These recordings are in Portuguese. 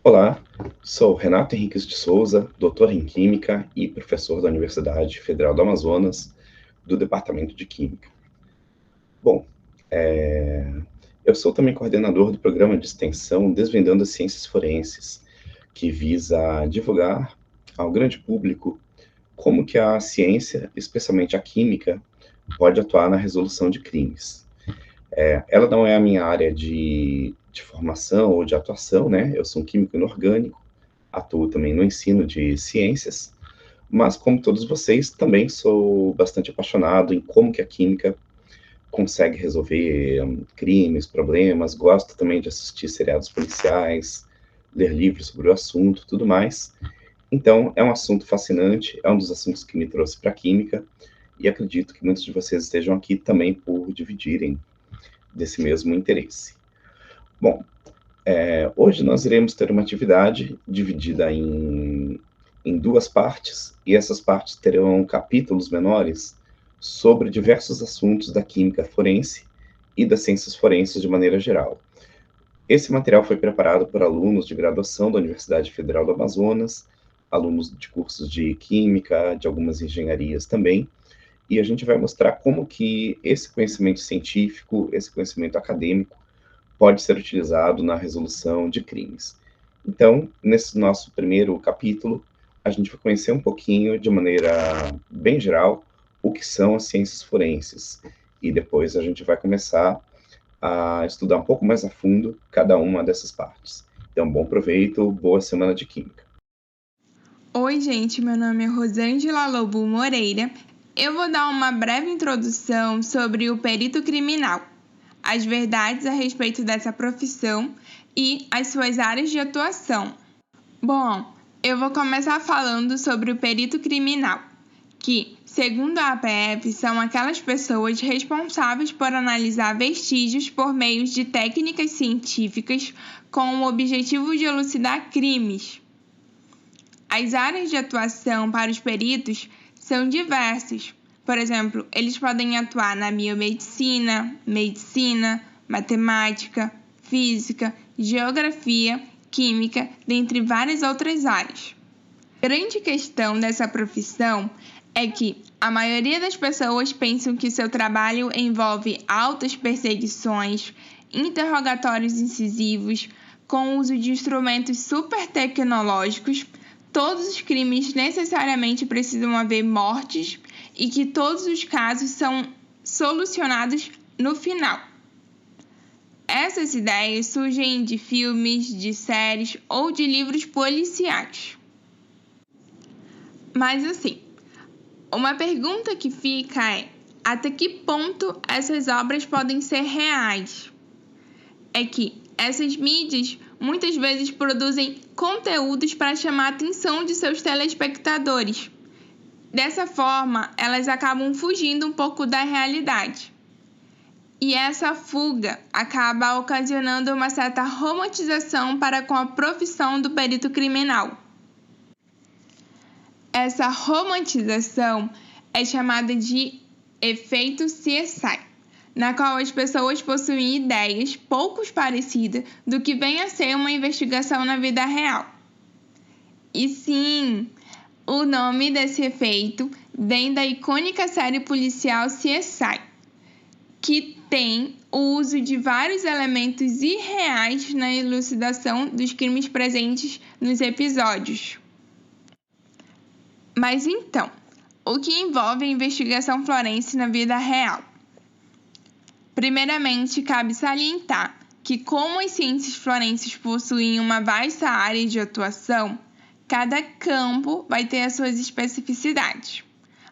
Olá, sou Renato Henriques de Souza, doutor em Química e professor da Universidade Federal do Amazonas, do Departamento de Química. Bom, eu sou também coordenador do programa de extensão Desvendando as Ciências Forenses, que visa divulgar ao grande público como que a ciência, especialmente a química, pode atuar na resolução de crimes. Ela não é a minha área de formação ou de atuação, né? Eu sou um químico inorgânico, atuo também no ensino de ciências, mas como todos vocês, também sou bastante apaixonado em como que a química consegue resolver crimes, problemas, gosto também de assistir seriados policiais, ler livros sobre o assunto, tudo mais. Então, é um assunto fascinante, é um dos assuntos que me trouxe para a química, e acredito que muitos de vocês estejam aqui também por dividirem desse mesmo interesse. Bom, hoje nós iremos ter uma atividade dividida em duas partes, e essas partes terão capítulos menores sobre diversos assuntos da química forense e das ciências forenses de maneira geral. Esse material foi preparado por alunos de graduação da Universidade Federal do Amazonas, alunos de cursos de química, de algumas engenharias também, e a gente vai mostrar como que esse conhecimento científico, esse conhecimento acadêmico, pode ser utilizado na resolução de crimes. Então, nesse nosso primeiro capítulo, a gente vai conhecer um pouquinho, de maneira bem geral, o que são as ciências forenses. E depois a gente vai começar a estudar um pouco mais a fundo cada uma dessas partes. Então, bom proveito, boa semana de Química. Oi, gente, meu nome é Rosângela Lobo Moreira. Eu vou dar uma breve introdução sobre o perito criminal, as verdades a respeito dessa profissão e as suas áreas de atuação. Bom, eu vou começar falando sobre o perito criminal, que, segundo a APF, são aquelas pessoas responsáveis por analisar vestígios por meio de técnicas científicas com o objetivo de elucidar crimes. As áreas de atuação para os peritos são diversas. Por exemplo, eles podem atuar na biomedicina, medicina, matemática, física, geografia, química, dentre várias outras áreas. A grande questão dessa profissão é que a maioria das pessoas pensam que seu trabalho envolve altas perseguições, interrogatórios incisivos, com o uso de instrumentos super tecnológicos. Todos os crimes necessariamente precisam haver mortes e que todos os casos são solucionados no final. Essas ideias surgem de filmes, de séries ou de livros policiais. Mas assim, uma pergunta que fica é: até que ponto essas obras podem ser reais? É que essas mídias muitas vezes produzem conteúdos para chamar a atenção de seus telespectadores. Dessa forma, elas acabam fugindo um pouco da realidade. E essa fuga acaba ocasionando uma certa romantização para com a profissão do perito criminal. Essa romantização é chamada de efeito CSI, na qual as pessoas possuem ideias pouco parecidas do que vem a ser uma investigação na vida real. E sim, o nome desse efeito vem da icônica série policial CSI, que tem o uso de vários elementos irreais na elucidação dos crimes presentes nos episódios. Mas então, o que envolve a investigação forense na vida real? Primeiramente, cabe salientar que, como as ciências forenses possuem uma vasta área de atuação, cada campo vai ter as suas especificidades.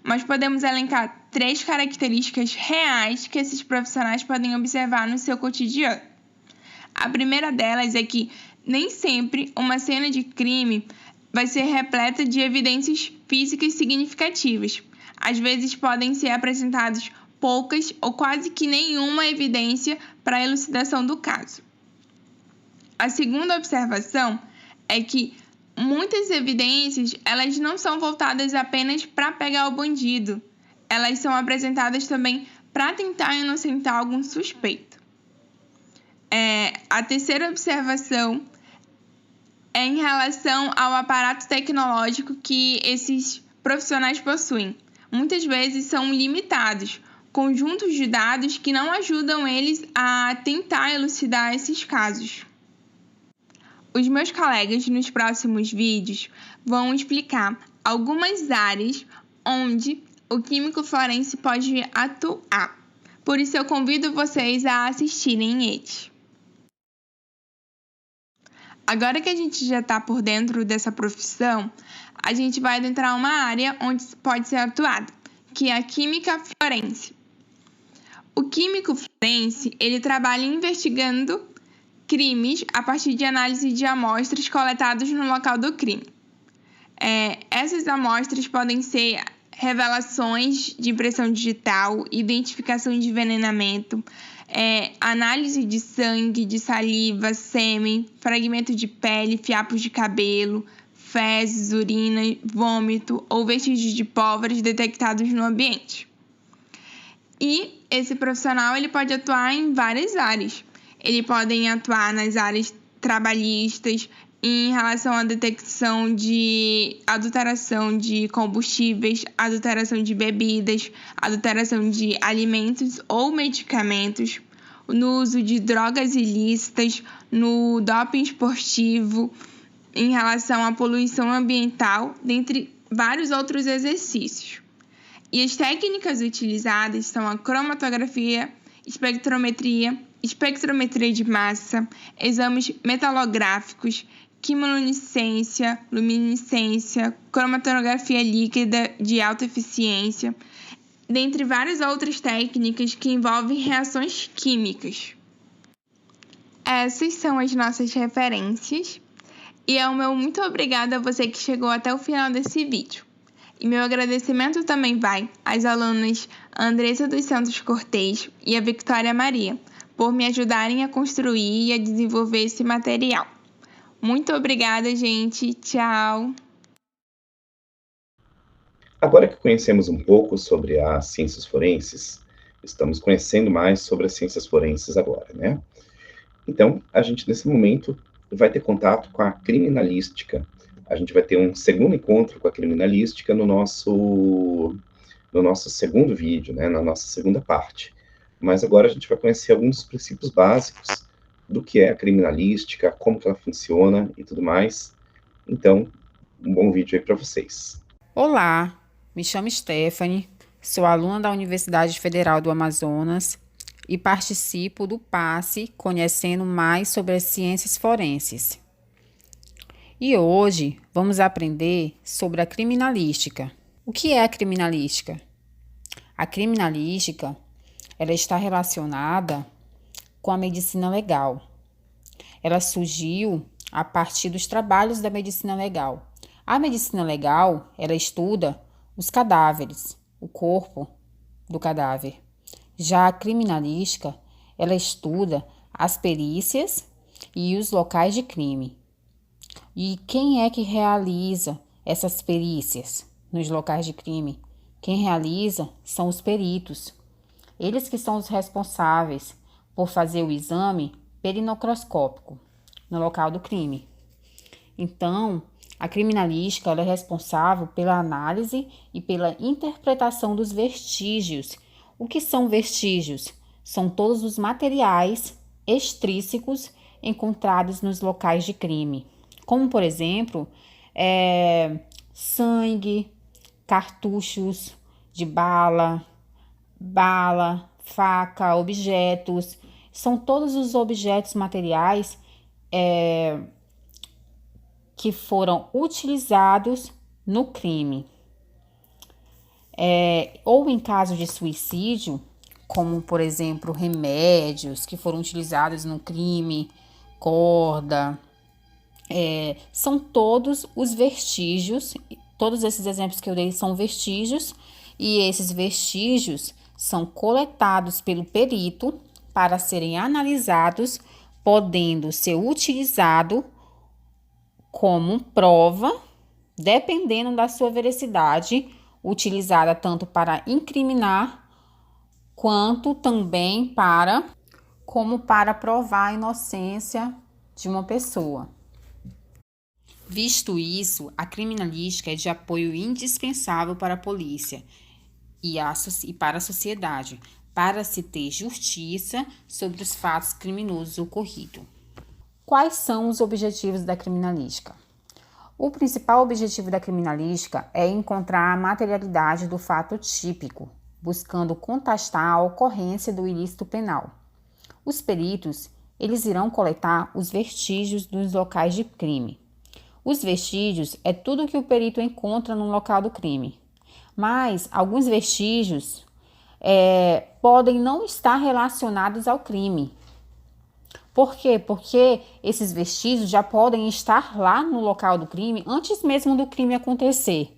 Mas podemos elencar 3 características reais que esses profissionais podem observar no seu cotidiano. A primeira delas é que nem sempre uma cena de crime vai ser repleta de evidências físicas significativas. Às vezes podem ser apresentadas poucas ou quase que nenhuma evidência para a elucidação do caso. A segunda observação é que muitas evidências elas não são voltadas apenas para pegar o bandido. Elas são apresentadas também para tentar inocentar algum suspeito. A terceira observação é em relação ao aparato tecnológico que esses profissionais possuem. Muitas vezes são limitados, conjuntos de dados que não ajudam eles a tentar elucidar esses casos. Os meus colegas nos próximos vídeos vão explicar algumas áreas onde o químico forense pode atuar. Por isso eu convido vocês a assistirem eles. Agora que a gente já está por dentro dessa profissão, a gente vai adentrar uma área onde pode ser atuada, que é a química forense. O químico forense, ele trabalha investigando crimes a partir de análise de amostras coletadas no local do crime. Essas amostras podem ser revelações de impressão digital, identificação de envenenamento, análise de sangue, de saliva, sêmen, fragmento de pele, fiapos de cabelo, fezes, urina, vômito ou vestígios de pólvora detectados no ambiente. E esse profissional ele pode atuar em várias áreas. Ele pode atuar nas áreas trabalhistas, em relação à detecção de adulteração de combustíveis, adulteração de bebidas, adulteração de alimentos ou medicamentos, no uso de drogas ilícitas, no doping esportivo, em relação à poluição ambiental, dentre vários outros exercícios. E as técnicas utilizadas são a cromatografia, espectrometria de massa, exames metalográficos, quimiluminescência, luminescência, cromatografia líquida de alta eficiência, dentre várias outras técnicas que envolvem reações químicas. Essas são as nossas referências e é o meu muito obrigada a você que chegou até o final desse vídeo. E meu agradecimento também vai às alunas Andressa dos Santos Cortez e a Victoria Maria, por me ajudarem a construir e a desenvolver esse material. Muito obrigada, gente. Tchau! Agora que conhecemos um pouco sobre as ciências forenses, estamos conhecendo mais sobre as ciências forenses agora, né? Então, a gente, nesse momento, vai ter contato com a criminalística. A gente vai ter um segundo encontro com a criminalística no nosso segundo vídeo, né? Na nossa segunda parte. Mas agora a gente vai conhecer alguns dos princípios básicos do que é a criminalística, como que ela funciona e tudo mais. Então, um bom vídeo aí para vocês. Olá, me chamo Stephanie, sou aluna da Universidade Federal do Amazonas e participo do PASSE Conhecendo Mais sobre as Ciências Forenses. E hoje vamos aprender sobre a criminalística. O que é a criminalística? A criminalística ela está relacionada com a medicina legal. Ela surgiu a partir dos trabalhos da medicina legal. A medicina legal, ela estuda os cadáveres, o corpo do cadáver. Já a criminalística, ela estuda as perícias e os locais de crime. E quem é que realiza essas perícias nos locais de crime? Quem realiza são os peritos. Eles que são os responsáveis por fazer o exame perinocroscópico no local do crime. Então, a criminalística ela é responsável pela análise e pela interpretação dos vestígios. O que são vestígios? São todos os materiais extrínsecos encontrados nos locais de crime, como, por exemplo, sangue, cartuchos de bala, faca, objetos. São todos os objetos materiais que foram utilizados no crime. Ou em caso de suicídio, como, por exemplo, remédios que foram utilizados no crime, corda. São todos os vestígios, todos esses exemplos que eu dei são vestígios, e esses vestígios são coletados pelo perito para serem analisados, podendo ser utilizado como prova, dependendo da sua veracidade, utilizada tanto para incriminar, quanto também para provar a inocência de uma pessoa. Visto isso, a criminalística é de apoio indispensável para a polícia e para a sociedade, para se ter justiça sobre os fatos criminosos ocorridos. Quais são os objetivos da criminalística? O principal objetivo da criminalística é encontrar a materialidade do fato típico, buscando contestar a ocorrência do ilícito penal. Os peritos, eles irão coletar os vestígios dos locais de crime. Os vestígios é tudo que o perito encontra no local do crime, mas alguns vestígios podem não estar relacionados ao crime. Por quê? Porque esses vestígios já podem estar lá no local do crime antes mesmo do crime acontecer.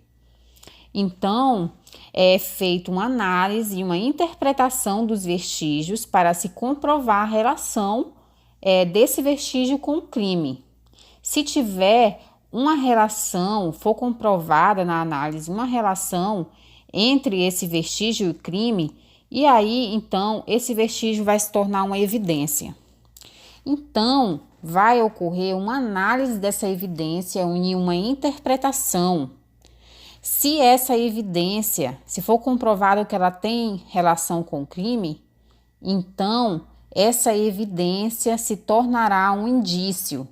Então, é feita uma análise e uma interpretação dos vestígios para se comprovar a relação desse vestígio com o crime. Se tiver uma relação, for comprovada na análise uma relação entre esse vestígio e o crime, e aí, então, esse vestígio vai se tornar uma evidência. Então, vai ocorrer uma análise dessa evidência e uma interpretação. Se essa evidência, se for comprovado que ela tem relação com o crime, então essa evidência se tornará um indício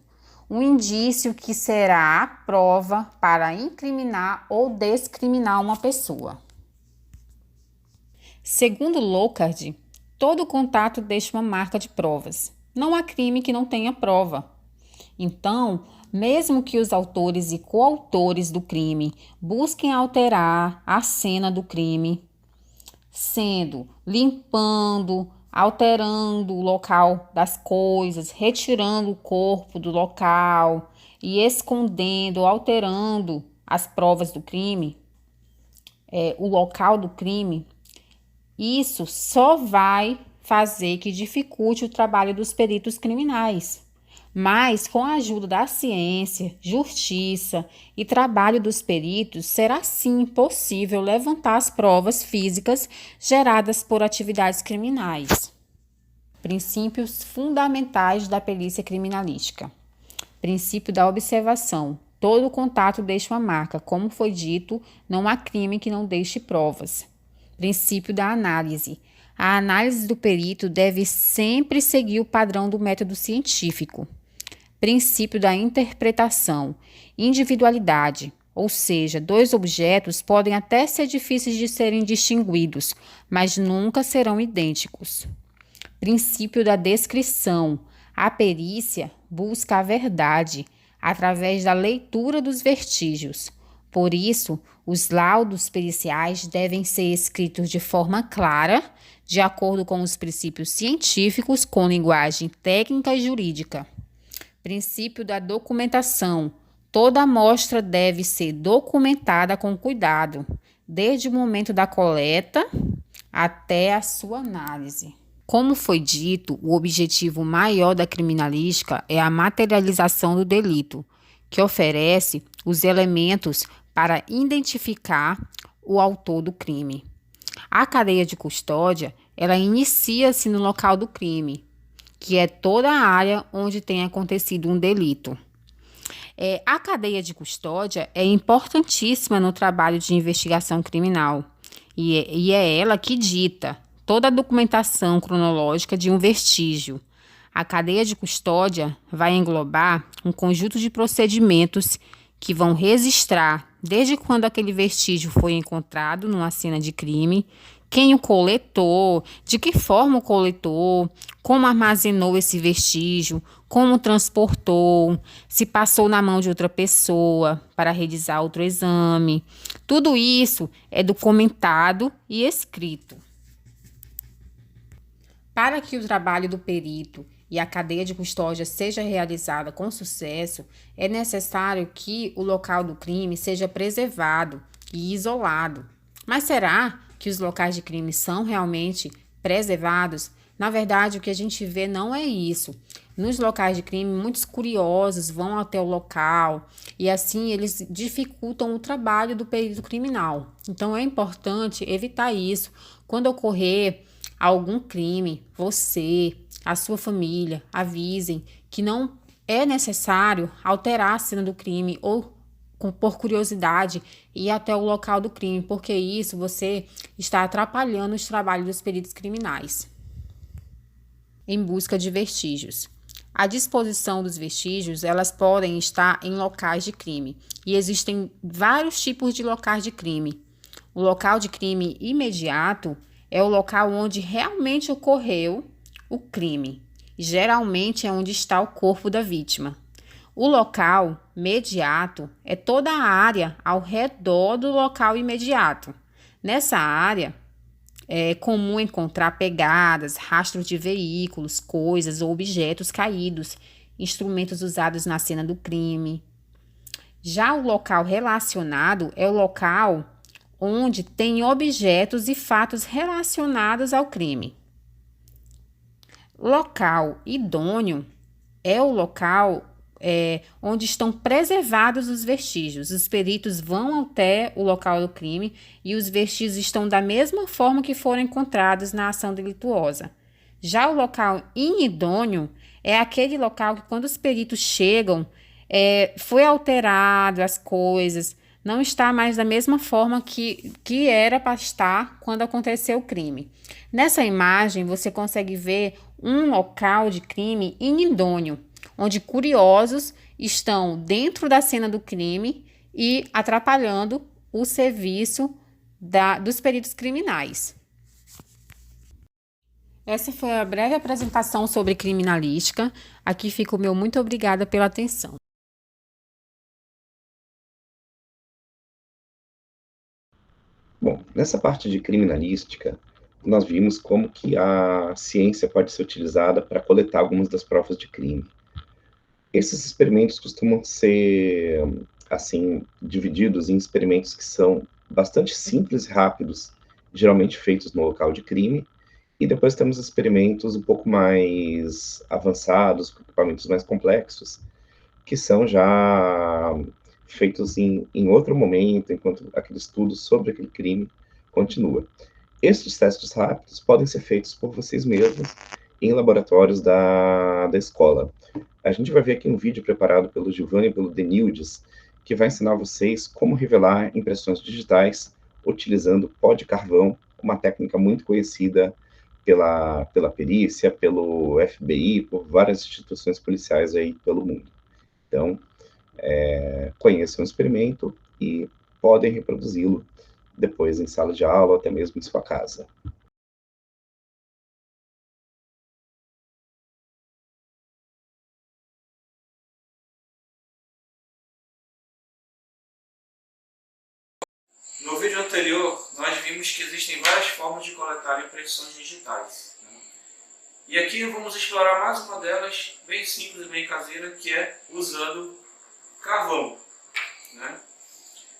que será a prova para incriminar ou descriminar uma pessoa. Segundo Lockhart, todo contato deixa uma marca de provas. Não há crime que não tenha prova. Então, mesmo que os autores e coautores do crime busquem alterar a cena do crime, sendo limpando, alterando o local das coisas, retirando o corpo do local e escondendo, alterando as provas do crime, o local do crime, isso só vai fazer que dificulte o trabalho dos peritos criminais. Mas, com a ajuda da ciência, justiça e trabalho dos peritos, será sim possível levantar as provas físicas geradas por atividades criminais. Princípios fundamentais da perícia criminalística. Princípio da observação. Todo contato deixa uma marca. Como foi dito, não há crime que não deixe provas. Princípio da análise. A análise do perito deve sempre seguir o padrão do método científico. Princípio da interpretação. Individualidade, ou seja, dois objetos podem até ser difíceis de serem distinguidos, mas nunca serão idênticos. Princípio da descrição. A perícia busca a verdade através da leitura dos vestígios. Por isso, os laudos periciais devem ser escritos de forma clara, de acordo com os princípios científicos, com linguagem técnica e jurídica. Princípio da documentação. Toda amostra deve ser documentada com cuidado, desde o momento da coleta até a sua análise. Como foi dito, o objetivo maior da criminalística é a materialização do delito, que oferece os elementos para identificar o autor do crime. A cadeia de custódia, ela inicia-se no local do crime, que é toda a área onde tem acontecido um delito. A cadeia de custódia é importantíssima no trabalho de investigação criminal e é ela que dita toda a documentação cronológica de um vestígio. A cadeia de custódia vai englobar um conjunto de procedimentos que vão registrar desde quando aquele vestígio foi encontrado numa cena de crime, quem o coletou, de que forma o coletou, como armazenou esse vestígio, como transportou, se passou na mão de outra pessoa para realizar outro exame. Tudo isso é documentado e escrito. Para que o trabalho do perito e a cadeia de custódia seja realizada com sucesso, é necessário que o local do crime seja preservado e isolado. Mas será que os locais de crime são realmente preservados? Na verdade, o que a gente vê não é isso. Nos locais de crime, muitos curiosos vão até o local e assim eles dificultam o trabalho do perito criminal. Então é importante evitar isso. Quando ocorrer algum crime, você, a sua família, avisem que não É necessário alterar a cena do crime ou, por curiosidade, ir até o local do crime, porque isso você está atrapalhando os trabalhos dos peritos criminais em busca de vestígios. A disposição dos vestígios, elas podem estar em locais de crime, e existem vários tipos de locais de crime. O local de crime imediato é o local onde realmente ocorreu o crime. Geralmente é onde está o corpo da vítima. O local mediato é toda a área ao redor do local imediato. Nessa área, é comum encontrar pegadas, rastros de veículos, coisas ou objetos caídos, instrumentos usados na cena do crime. Já o local relacionado é o local onde tem objetos e fatos relacionados ao crime. Local idôneo é o local onde estão preservados os vestígios. Os peritos vão até o local do crime e os vestígios estão da mesma forma que foram encontrados na ação delituosa. Já o local inidôneo é aquele local que, quando os peritos chegam, foi alterado as coisas, não está mais da mesma forma que era para estar quando aconteceu o crime. Nessa imagem, você consegue ver um local de crime inidôneo, onde curiosos estão dentro da cena do crime e atrapalhando o serviço dos peritos criminais. Essa foi a breve apresentação sobre criminalística. Aqui fica o meu muito obrigada pela atenção. Bom, nessa parte de criminalística, nós vimos como que a ciência pode ser utilizada para coletar algumas das provas de crime. Esses experimentos costumam ser, assim, divididos em experimentos que são bastante simples e rápidos, geralmente feitos no local de crime, e depois temos experimentos um pouco mais avançados, com equipamentos mais complexos, que são já feitos em outro momento, enquanto aquele estudo sobre aquele crime continua. Estes testes rápidos podem ser feitos por vocês mesmos em laboratórios da escola. A gente vai ver aqui um vídeo preparado pelo Giovanni e pelo Denildes, que vai ensinar vocês como revelar impressões digitais utilizando pó de carvão, uma técnica muito conhecida pela perícia, pelo FBI, por várias instituições policiais aí pelo mundo. Então, conheçam o experimento e podem reproduzi-lo depois em sala de aula ou até mesmo em sua casa. No vídeo anterior, nós vimos que existem várias formas de coletar impressões digitais, né? E aqui vamos explorar mais uma delas, bem simples e bem caseira, que é usando carvão, né?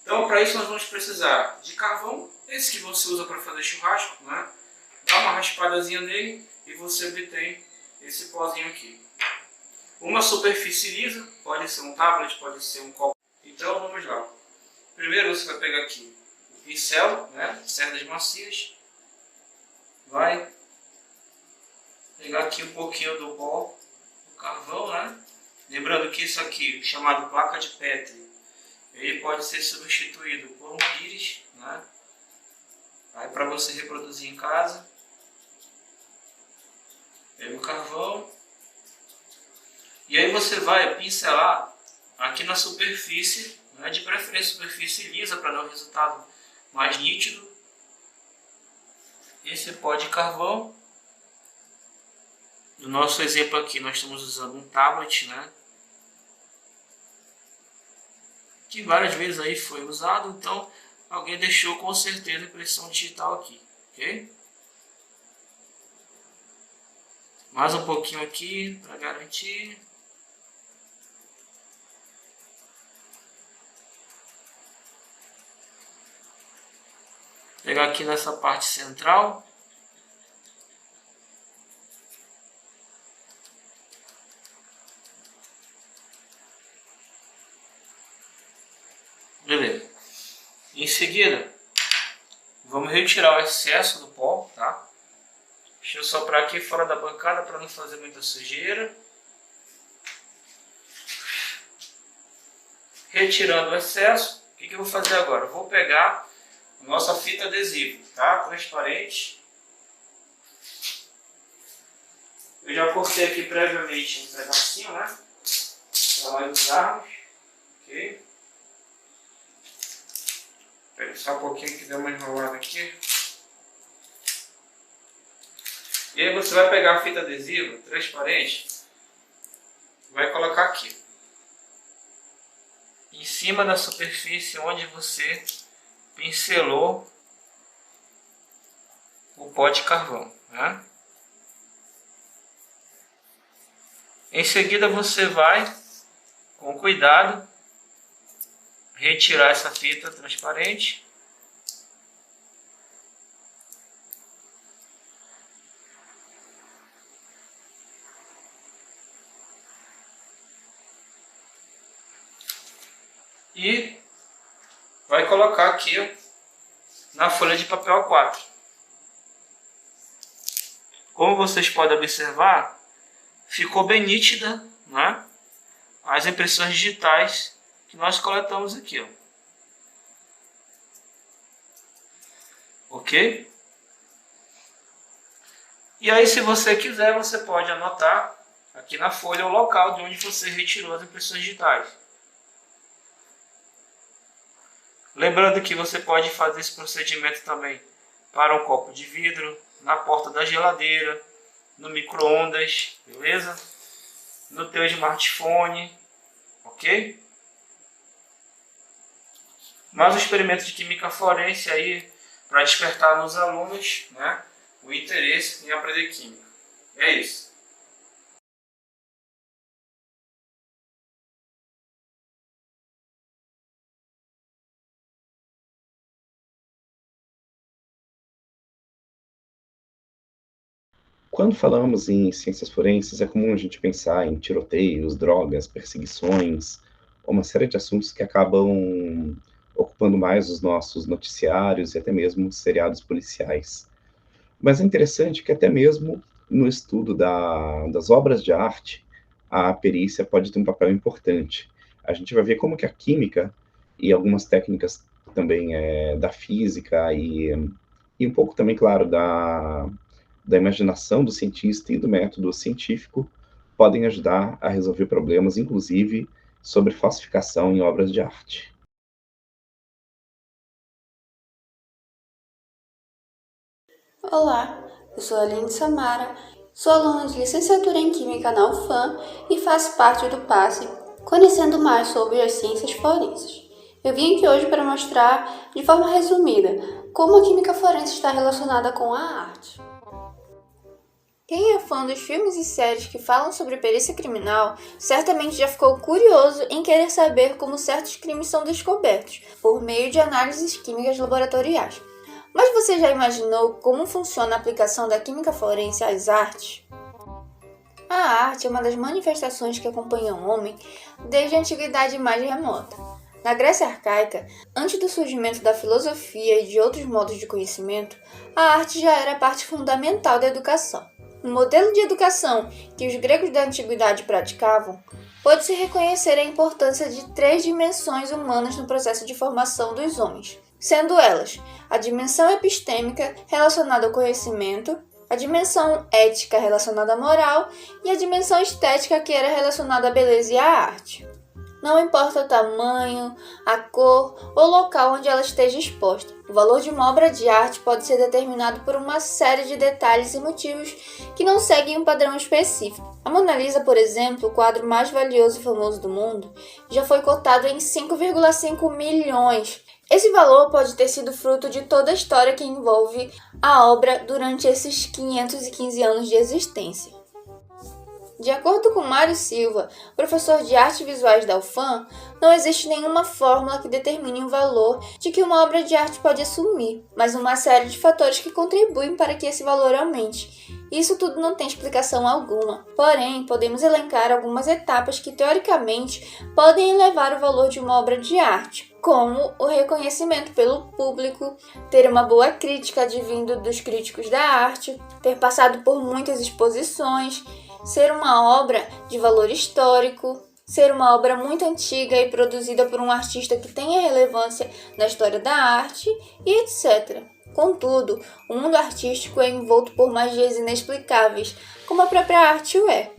Então, para isso nós vamos precisar de carvão, esse que você usa para fazer churrasco, né? Dá uma raspadazinha nele e você obtém esse pozinho aqui. Uma superfície lisa, pode ser um tablet, pode ser um copo. Então, vamos lá. Primeiro você vai pegar aqui pincel, né, cerdas macias, vai pegar aqui um pouquinho do pó, do carvão, né, lembrando que isso aqui, chamado placa de Petri, ele pode ser substituído por um pires, né, aí para você reproduzir em casa, pega o carvão, e aí você vai pincelar aqui na superfície, né, de preferência superfície lisa para dar um resultado mais nítido. Esse pó de carvão. No nosso exemplo aqui nós estamos usando um tablet, né, que várias vezes aí foi usado, então alguém deixou com certeza impressão digital aqui, ok? Mais um pouquinho aqui para garantir. Pegar aqui nessa parte central. Beleza. Em seguida, vamos retirar o excesso do pó, tá? Deixa eu soprar aqui fora da bancada para não fazer muita sujeira. retirando o excesso. O que eu vou fazer agora? Eu vou pegar a nossa fita adesiva, tá? Transparente. Eu já cortei aqui previamente um pedacinho, né? Para nós usarmos. Ok? Espera só um pouquinho que deu uma enrolada aqui. E aí você vai pegar a fita adesiva transparente, vai colocar aqui, em cima da superfície onde você pincelou o pó de carvão, né? Em seguida você vai, com cuidado, retirar essa fita transparente. E vai colocar aqui na folha de papel A4. Como vocês podem observar, ficou bem nítida, né, as impressões digitais que nós coletamos aqui. Ó. Ok? E aí, se você quiser, você pode anotar aqui na folha o local de onde você retirou as impressões digitais. Lembrando que você pode fazer esse procedimento também para um copo de vidro, na porta da geladeira, no micro-ondas, beleza? No teu smartphone, ok? Mas o experimento de química forense aí para despertar nos alunos, né, o interesse em aprender química. É isso. Quando falamos em ciências forenses, é comum a gente pensar em tiroteios, drogas, perseguições, uma série de assuntos que acabam ocupando mais os nossos noticiários e até mesmo seriados policiais. Mas é interessante que até mesmo no estudo das obras de arte, a perícia pode ter um papel importante. A gente vai ver como que a química e algumas técnicas também da física e um pouco também, claro, da imaginação do cientista e do método científico podem ajudar a resolver problemas, inclusive sobre falsificação em obras de arte. Olá, eu sou a Aline Samara, sou aluna de licenciatura em Química na UFAM e faço parte do PASSE, conhecendo mais sobre as ciências forenses. Eu vim aqui hoje para mostrar, de forma resumida, como a química forense está relacionada com a arte. Quem é fã dos filmes e séries que falam sobre perícia criminal, certamente já ficou curioso em querer saber como certos crimes são descobertos, por meio de análises químicas laboratoriais. Mas você já imaginou como funciona a aplicação da química forense às artes? A arte é uma das manifestações que acompanham o homem desde a antiguidade mais remota. Na Grécia arcaica, antes do surgimento da filosofia e de outros modos de conhecimento, a arte já era parte fundamental da educação. No modelo de educação que os gregos da antiguidade praticavam, pode-se reconhecer a importância de 3 dimensões humanas no processo de formação dos homens, sendo elas a dimensão epistêmica relacionada ao conhecimento, a dimensão ética relacionada à moral e a dimensão estética que era relacionada à beleza e à arte. Não importa o tamanho, a cor ou o local onde ela esteja exposta. O valor de uma obra de arte pode ser determinado por uma série de detalhes e motivos que não seguem um padrão específico. A Mona Lisa, por exemplo, o quadro mais valioso e famoso do mundo, já foi cotado em 5,5 milhões. Esse valor pode ter sido fruto de toda a história que envolve a obra durante esses 515 anos de existência. De acordo com Mário Silva, professor de artes visuais da UFAM, não existe nenhuma fórmula que determine o valor de que uma obra de arte pode assumir, mas uma série de fatores que contribuem para que esse valor aumente. Isso tudo não tem explicação alguma. Porém, podemos elencar algumas etapas que, teoricamente, podem elevar o valor de uma obra de arte, como o reconhecimento pelo público, ter uma boa crítica advindo dos críticos da arte, ter passado por muitas exposições, ser uma obra de valor histórico, ser uma obra muito antiga e produzida por um artista que tenha relevância na história da arte e etc. Contudo, o mundo artístico é envolto por magias inexplicáveis, como a própria arte o é.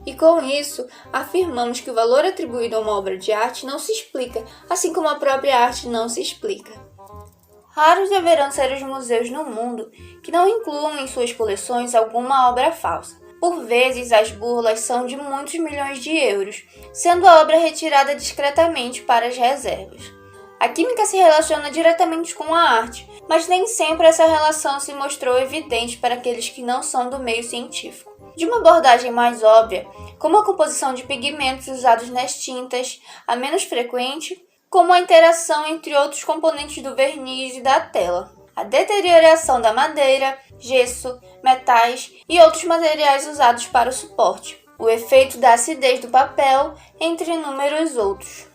E com isso, afirmamos que o valor atribuído a uma obra de arte não se explica, assim como a própria arte não se explica. Raros deverão ser os museus no mundo que não incluam em suas coleções alguma obra falsa. Por vezes, as burlas são de muitos milhões de euros, sendo a obra retirada discretamente para as reservas. A química se relaciona diretamente com a arte, mas nem sempre essa relação se mostrou evidente para aqueles que não são do meio científico. De uma abordagem mais óbvia, como a composição de pigmentos usados nas tintas, a menos frequente, como a interação entre outros componentes do verniz e da tela, a deterioração da madeira, gesso, metais e outros materiais usados para o suporte, o efeito da acidez do papel, entre inúmeros outros.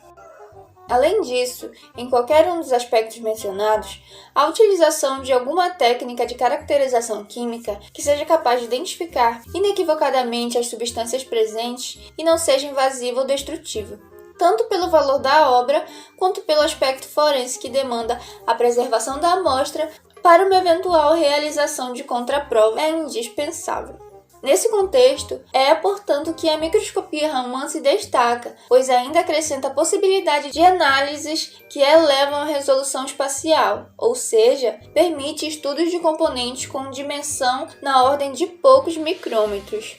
Além disso, em qualquer um dos aspectos mencionados, a utilização de alguma técnica de caracterização química que seja capaz de identificar inequivocadamente as substâncias presentes e não seja invasiva ou destrutiva, tanto pelo valor da obra quanto pelo aspecto forense que demanda a preservação da amostra para uma eventual realização de contraprova é indispensável. Nesse contexto, portanto, que a microscopia Raman se destaca, pois ainda acrescenta a possibilidade de análises que elevam a resolução espacial, ou seja, permite estudos de componentes com dimensão na ordem de poucos micrômetros.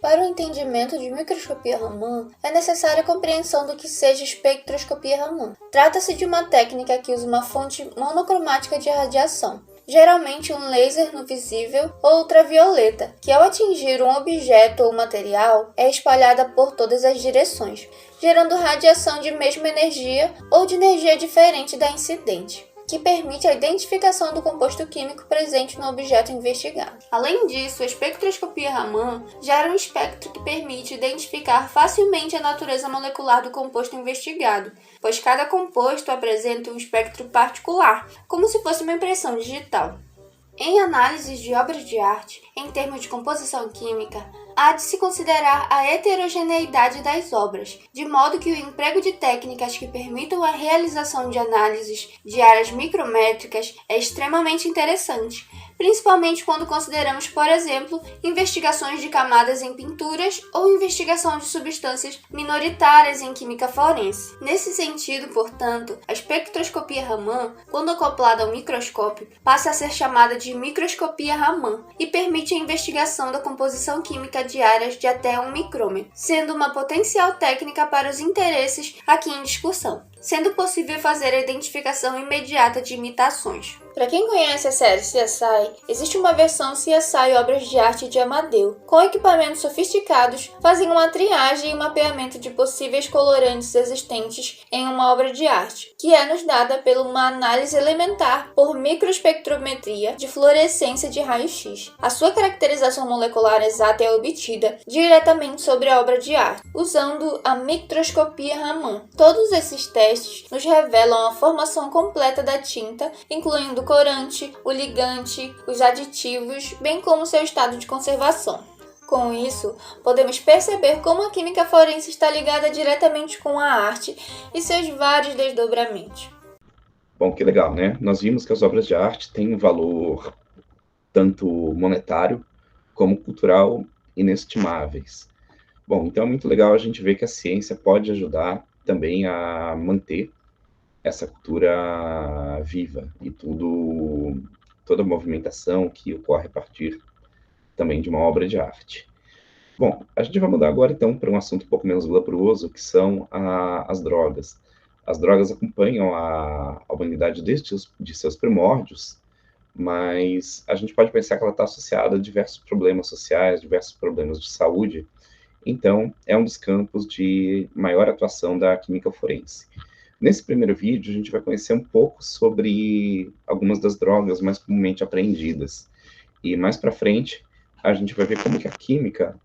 Para o entendimento de microscopia Raman, é necessária a compreensão do que seja espectroscopia Raman. Trata-se de uma técnica que usa uma fonte monocromática de radiação, geralmente um laser no visível ou ultravioleta, que ao atingir um objeto ou material é espalhada por todas as direções, gerando radiação de mesma energia ou de energia diferente da incidente, que permite a identificação do composto químico presente no objeto investigado. Além disso, a espectroscopia Raman gera um espectro que permite identificar facilmente a natureza molecular do composto investigado, pois cada composto apresenta um espectro particular, como se fosse uma impressão digital. Em análises de obras de arte, em termos de composição química, há de se considerar a heterogeneidade das obras, de modo que o emprego de técnicas que permitam a realização de análises de áreas micrométricas é extremamente interessante, principalmente quando consideramos, por exemplo, investigações de camadas em pinturas ou investigação de substâncias minoritárias em química forense. Nesse sentido, portanto, a espectroscopia Raman, quando acoplada ao microscópio, passa a ser chamada de microscopia Raman e permite a investigação da composição química de áreas de até 1 micrômetro, sendo uma potencial técnica para os interesses aqui em discussão, sendo possível fazer a identificação imediata de imitações. Para quem conhece a série CSI, existe uma versão CSI Obras de Arte de Amadeu, com equipamentos sofisticados, fazem uma triagem e mapeamento de possíveis colorantes existentes em uma obra de arte, que é nos dada por uma análise elementar por microespectrometria de fluorescência de raio-x. A sua caracterização molecular exata é obtida diretamente sobre a obra de arte, usando a microscopia Raman. Todos esses testes nos revelam a formação completa da tinta, incluindo o corante, o ligante, os aditivos, bem como seu estado de conservação. Com isso, podemos perceber como a química forense está ligada diretamente com a arte e seus vários desdobramentos. Bom, que legal, né? Nós vimos que as obras de arte têm um valor tanto monetário como cultural inestimáveis. Bom, então é muito legal a gente ver que a ciência pode ajudar também a manter essa cultura viva e toda a movimentação que ocorre a partir também de uma obra de arte. Bom, a gente vai mudar agora então para um assunto um pouco menos glamuroso, que são as drogas. As drogas acompanham a humanidade desde de seus primórdios, mas a gente pode pensar que ela está associada a diversos problemas sociais, diversos problemas de saúde. Então, é um dos campos de maior atuação da química forense. Nesse primeiro vídeo, a gente vai conhecer um pouco sobre algumas das drogas mais comumente apreendidas. E mais para frente, a gente vai ver como que a química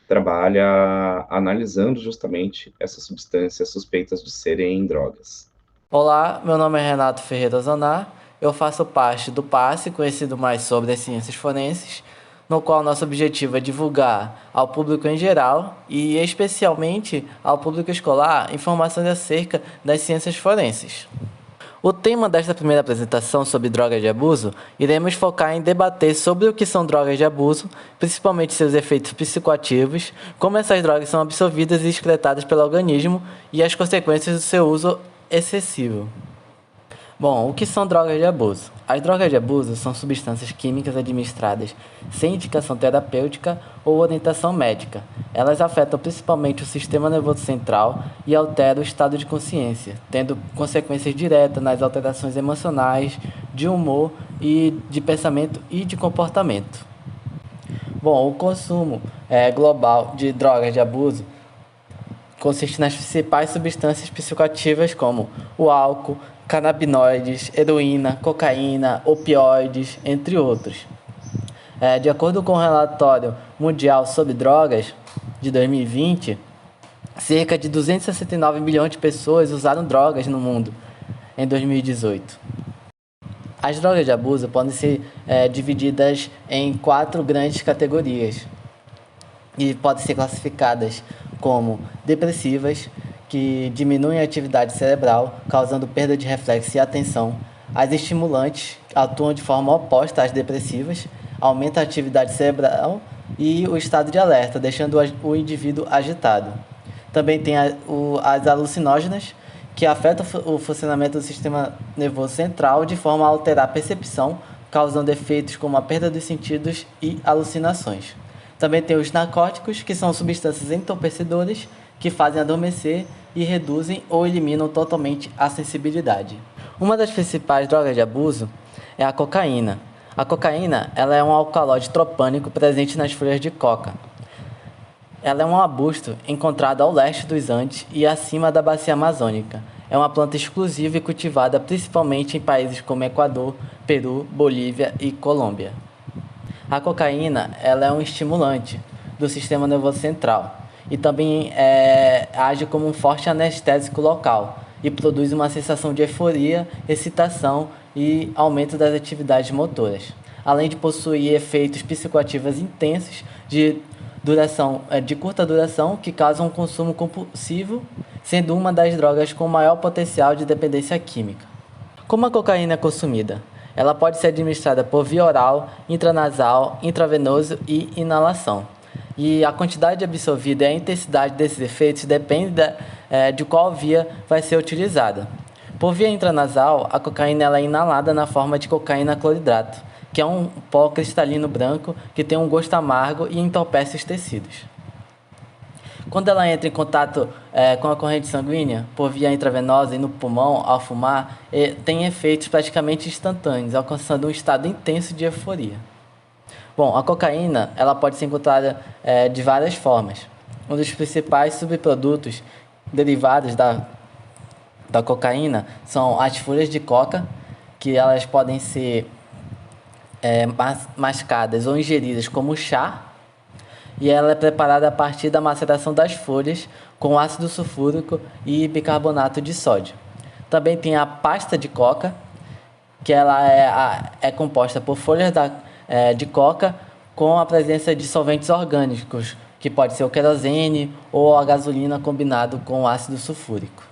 trabalha analisando justamente essas substâncias suspeitas de serem drogas. Olá, meu nome é Renato Ferreira Zanar, eu faço parte do PASSE, conhecido mais sobre as ciências forenses, no qual nosso objetivo é divulgar ao público em geral e especialmente ao público escolar informações acerca das ciências forenses. O tema desta primeira apresentação sobre drogas de abuso, iremos focar em debater sobre o que são drogas de abuso, principalmente seus efeitos psicoativos, como essas drogas são absorvidas e excretadas pelo organismo e as consequências do seu uso excessivo. Bom, o que são drogas de abuso? As drogas de abuso são substâncias químicas administradas sem indicação terapêutica ou orientação médica. Elas afetam principalmente o sistema nervoso central e alteram o estado de consciência, tendo consequências diretas nas alterações emocionais, de humor e de pensamento e de comportamento. Bom, o consumo global de drogas de abuso consiste nas principais substâncias psicoativas como o álcool, canabinoides, heroína, cocaína, opioides, entre outros. De acordo com o relatório mundial sobre drogas de 2020, cerca de 269 milhões de pessoas usaram drogas no mundo em 2018. As drogas de abuso podem ser divididas em 4 grandes categorias e podem ser classificadas como depressivas, que diminuem a atividade cerebral, causando perda de reflexo e atenção. As estimulantes atuam de forma oposta às depressivas, aumentam a atividade cerebral e o estado de alerta, deixando o indivíduo agitado. Também tem as alucinógenas, que afetam o funcionamento do sistema nervoso central de forma a alterar a percepção, causando efeitos como a perda dos sentidos e alucinações. Também tem os narcóticos, que são substâncias entorpecedoras, que fazem adormecer e reduzem ou eliminam totalmente a sensibilidade. Uma das principais drogas de abuso é a cocaína. A cocaína ela é um alcaloide tropânico presente nas folhas de coca. Ela é um arbusto encontrado ao leste dos Andes e acima da bacia amazônica. É uma planta exclusiva e cultivada principalmente em países como Equador, Peru, Bolívia e Colômbia. A cocaína ela é um estimulante do sistema nervoso central e também age como um forte anestésico local e produz uma sensação de euforia, excitação e aumento das atividades motoras, além de possuir efeitos psicoativos intensos de curta duração que causam um consumo compulsivo, sendo uma das drogas com maior potencial de dependência química. Como a cocaína é consumida? Ela pode ser administrada por via oral, intranasal, intravenoso e inalação. E a quantidade absorvida e a intensidade desses efeitos depende de qual via vai ser utilizada. Por via intranasal, a cocaína ela é inalada na forma de cocaína cloridrato, que é um pó cristalino branco que tem um gosto amargo e entorpece os tecidos. Quando ela entra em contato com a corrente sanguínea, por via intravenosa e no pulmão, ao fumar, tem efeitos praticamente instantâneos, alcançando um estado intenso de euforia. Bom, a cocaína ela pode ser encontrada de várias formas. Um dos principais subprodutos derivados da cocaína são as folhas de coca, que elas podem ser mascadas ou ingeridas como chá, e ela é preparada a partir da maceração das folhas com ácido sulfúrico e bicarbonato de sódio. Também tem a pasta de coca, que ela é composta por folhas de coca com a presença de solventes orgânicos, que pode ser o querosene ou a gasolina combinado com ácido sulfúrico.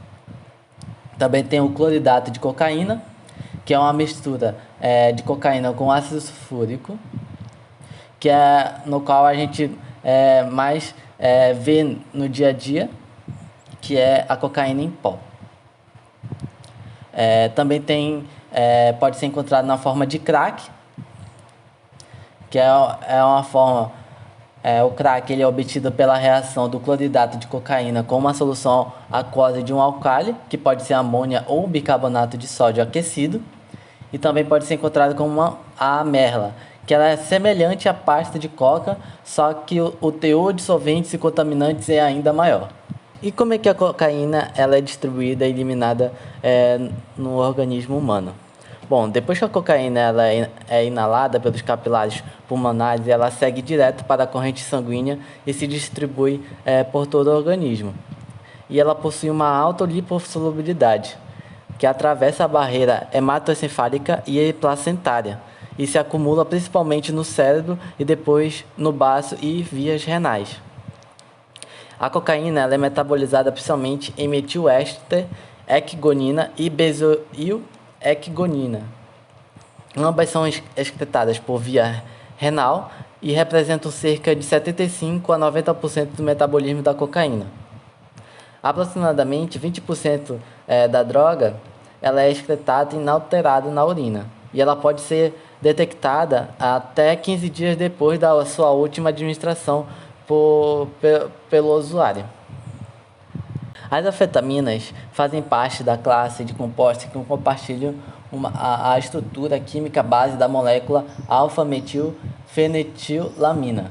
Também tem o cloridato de cocaína, que é uma mistura de cocaína com ácido sulfúrico, que é no qual a gente mais vê no dia a dia, que é a cocaína em pó. Também pode ser encontrado na forma de crack, que é uma forma, o crack ele é obtido pela reação do cloridato de cocaína com uma solução aquosa de um álcali, que pode ser amônia ou bicarbonato de sódio aquecido, e também pode ser encontrado como a merla, que ela é semelhante à pasta de coca, só que o teor de solventes e contaminantes é ainda maior. E como é que a cocaína ela é distribuída e eliminada no organismo humano? Bom, depois que a cocaína ela é inalada pelos capilares pulmonares, ela segue direto para a corrente sanguínea e se distribui por todo o organismo. E ela possui uma alta lipossolubilidade, que atravessa a barreira hematoencefálica e placentária, e se acumula principalmente no cérebro e depois no baço e vias renais. A cocaína ela é metabolizada principalmente em metiléster, ecgonina e bezoilecgonina. Ambas são excretadas por via renal e representam cerca de 75 a 90% do metabolismo da cocaína. Aproximadamente 20% da droga ela é excretada inalterada na urina e ela pode ser detectada até 15 dias depois da sua última administração pelo usuário. As anfetaminas fazem parte da classe de compostos que compartilham a estrutura química base da molécula alfa-metilfenetilamina.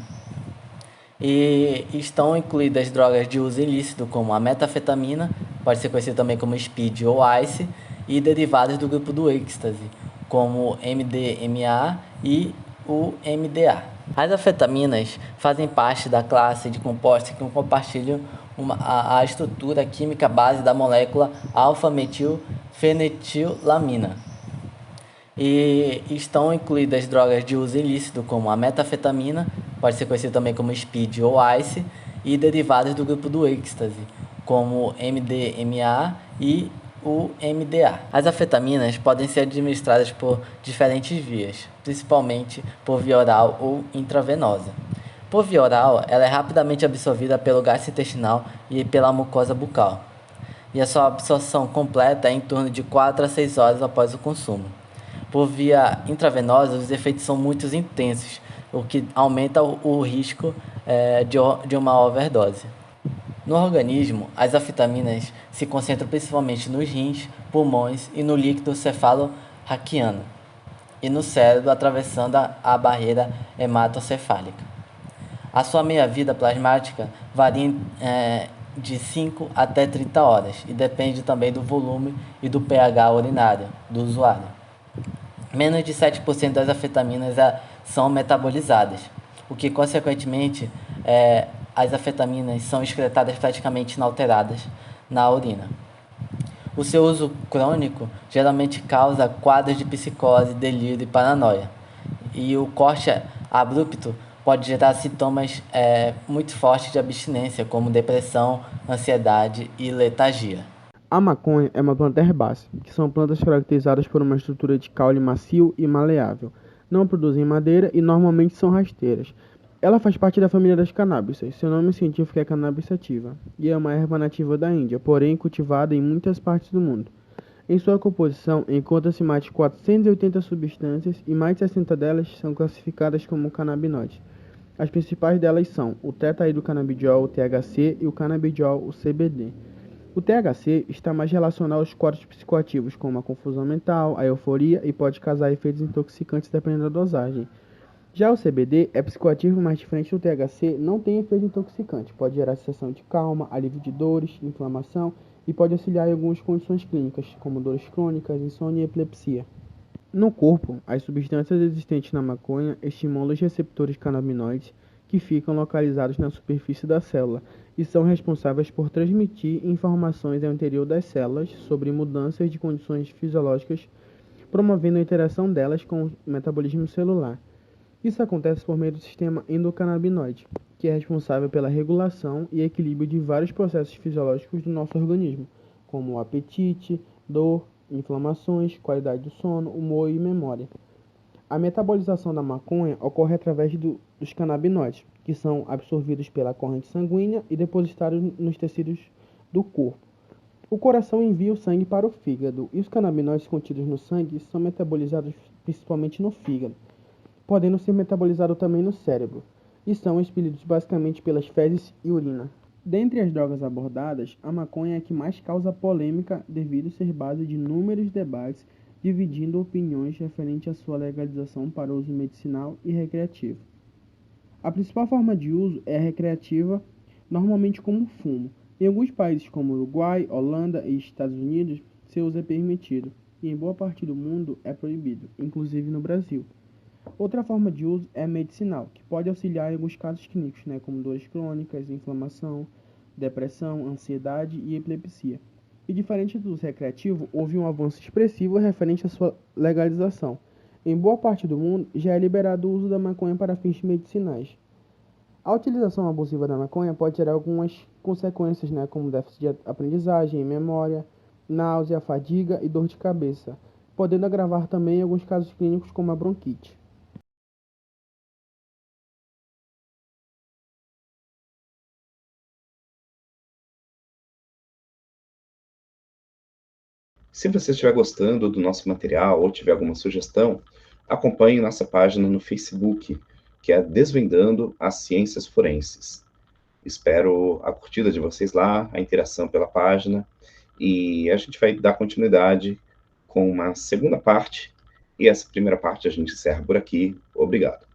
E estão incluídas drogas de uso ilícito como a metanfetamina, pode ser conhecida também como speed ou ice, e derivados do grupo do êxtase, como MDMA e o MDA. As anfetaminas fazem parte da classe de compostos que compartilham a estrutura química base da molécula alfa-metilfenetilamina. E estão incluídas drogas de uso ilícito como a metanfetamina, pode ser conhecida também como speed ou ice, e derivados do grupo do êxtase, como MDMA e o MDA. As anfetaminas podem ser administradas por diferentes vias, principalmente por via oral ou intravenosa. Por via oral, ela é rapidamente absorvida pelo gastrointestinal e pela mucosa bucal, e a sua absorção completa é em torno de 4 a 6 horas após o consumo. Por via intravenosa, os efeitos são muito intensos, o que aumenta o risco de uma overdose. No organismo, as anfetaminas se concentram principalmente nos rins, pulmões e no líquido cefalo-raquiano, e no cérebro, atravessando a barreira hematocefálica. A sua meia-vida plasmática varia de 5 até 30 horas e depende também do volume e do pH urinário do usuário. Menos de 7% das anfetaminas são metabolizadas, o que, consequentemente, as anfetaminas são excretadas praticamente inalteradas na urina. O seu uso crônico geralmente causa quadros de psicose, delírio e paranoia, e o corte abrupto pode gerar sintomas muito fortes de abstinência, como depressão, ansiedade e letargia. A maconha é uma planta herbácea, que são plantas caracterizadas por uma estrutura de caule macio e maleável. Não produzem madeira e normalmente são rasteiras. Ela faz parte da família das canábicas. Seu nome científico é Cannabis sativa e é uma erva nativa da Índia, porém cultivada em muitas partes do mundo. Em sua composição encontra-se mais de 480 substâncias e mais de 60 delas são classificadas como canabinoides. As principais delas são o tetraidrocanabidiol, o THC, e o canabidiol, o CBD. O THC está mais relacionado aos quadros psicoativos, como a confusão mental, a euforia, e pode causar efeitos intoxicantes dependendo da dosagem. Já o CBD é psicoativo, mas diferente do THC, não tem efeito intoxicante. Pode gerar sensação de calma, alívio de dores, inflamação e pode auxiliar em algumas condições clínicas, como dores crônicas, insônia e epilepsia. No corpo, as substâncias existentes na maconha estimulam os receptores canabinoides que ficam localizados na superfície da célula e são responsáveis por transmitir informações ao interior das células sobre mudanças de condições fisiológicas, promovendo a interação delas com o metabolismo celular. Isso acontece por meio do sistema endocannabinoide, que é responsável pela regulação e equilíbrio de vários processos fisiológicos do nosso organismo, como o apetite, dor, inflamações, qualidade do sono, humor e memória. A metabolização da maconha ocorre através dos canabinoides, que são absorvidos pela corrente sanguínea e depositados nos tecidos do corpo. O coração envia o sangue para o fígado, e os canabinoides contidos no sangue são metabolizados principalmente no fígado, podendo ser metabolizados também no cérebro, e são expelidos basicamente pelas fezes e urina. Dentre as drogas abordadas, a maconha é a que mais causa polêmica devido ser base de inúmeros debates, dividindo opiniões referente à sua legalização para uso medicinal e recreativo. A principal forma de uso é a recreativa, normalmente como fumo. Em alguns países como Uruguai, Holanda e Estados Unidos, seu uso é permitido, e em boa parte do mundo é proibido, inclusive no Brasil. Outra forma de uso é medicinal, que pode auxiliar em alguns casos clínicos, como dores crônicas, inflamação, depressão, ansiedade e epilepsia. E diferente do uso recreativo, houve um avanço expressivo referente à sua legalização. Em boa parte do mundo, já é liberado o uso da maconha para fins medicinais. A utilização abusiva da maconha pode gerar algumas consequências, como déficit de aprendizagem e memória, náusea, fadiga e dor de cabeça, podendo agravar também alguns casos clínicos como a bronquite. Se você estiver gostando do nosso material ou tiver alguma sugestão, acompanhe nossa página no Facebook, que é Desvendando as Ciências Forenses. Espero a curtida de vocês lá, a interação pela página, e a gente vai dar continuidade com uma segunda parte, e essa primeira parte a gente encerra por aqui. Obrigado.